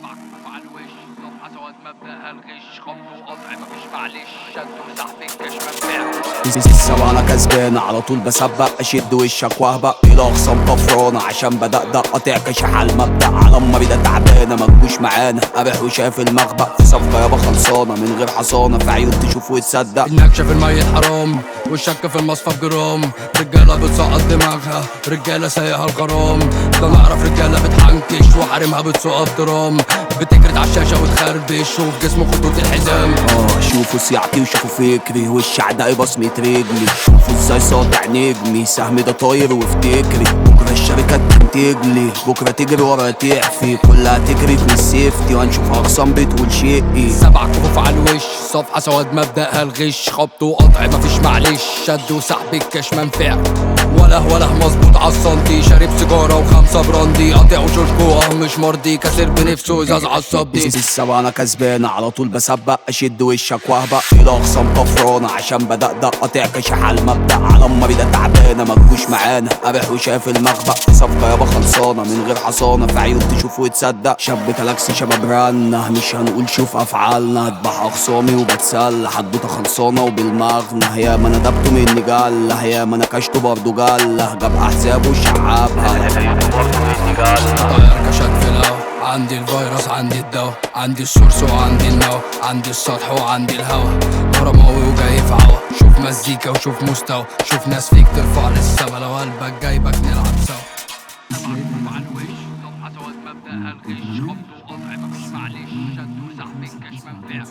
سبعك على الوش صفحة سواد مبدأها الغش خبط وقطع مفيش معلش شد وسحب الكاش منفعش السبعة انا كسبان على طول بسبق اشد وشك واهبق الى اخصام طفرانة عشان بدقدق قاطع كشح على المبدأ على المريضة تعبانة مجوش معانا قابح وشاف المخبأ في صفقة يابا خلصانة من غير حصانة في عيون تشوف وتصدق النكشة في الميت حرام والشك في المصفى بجرام رجالة بتسقط دماغها رجالة سايقها الغرام ده نعرف رجالة بتحنكش وحارمها بتسوق بترام بتجرد عالشاشة وتخربش وفي جسمه خطوط الحزام شوفوا صياعتي وشوفوا فكري وش عدائي بصمة رجلي شوفوا ازاي ساطع نجمي سهمي ده طاير وافتكري بكرة الشركات تنتجلي بكرة تجري ورا تعفي كلها تجري في السيفتي وهنشوف اقسام بتقول شقي سبع كفوف على الوش صفحة سواد مبدأها الغش خبط وقطع مفيش معلش شد وسحب الكاش منفع وله مظبوط عالسنتي شارب سيجارة وخمسة براندي قاطع وشوشكو مش مرضي كاسر بنفسه ازاز عالصبدي السبعة انا كسبان على طول بسبق اشد وشك واهبق الى اخصام طفرانة عشان بدقدق قاطع كشح على المبدأ على المريضة تعبانة مجوش معانا قابح وشاف المخبأ في صفقة يابا خلصانة من غير حصانة في عيون تشوف وتصدق شاب كلاكسي شباب رنا مش هنقول شوف افعالنا اذبح اخصامي وبتسلى حدوته خلصانة وبالمغنى يا ما ندبته مني جالة يا ما نكشته برضه جالة جاب احزابه وشعبها طاير كشات في الهوا عندي الفيروس عندي الدوا عندي السورس وعندي النوا عندي السطح وعندي الهوا رماوي وجاي في عوا شوف مزيكا وشوف مستوى شوف ناس فيك ترفع للسما لو قلبك جايبك نلعب سوا سبعك على الوش صفحة سواد مبدأها الغش خبط وقطع مفيش معلش شد وسحب الكاش منفعش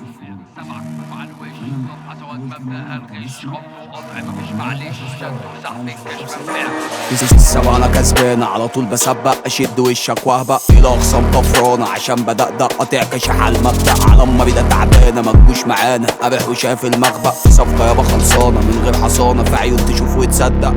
سبعك على الوش صفحة سواد مبدأها الغش خبط وقطع مفيش معلش شد وسحب الكاش منفعش السبعة انا كسبان على طول بسبق اشد وشك واهبق الى اخصام طفرانة عشان بدقدق قاطع كشح على المبدأ على المريضة تعبانة مجوش معانا قابح وشاف المخبأ في صفقة يابا خلصانة من غير حصانة في عيون تشوف وتصدق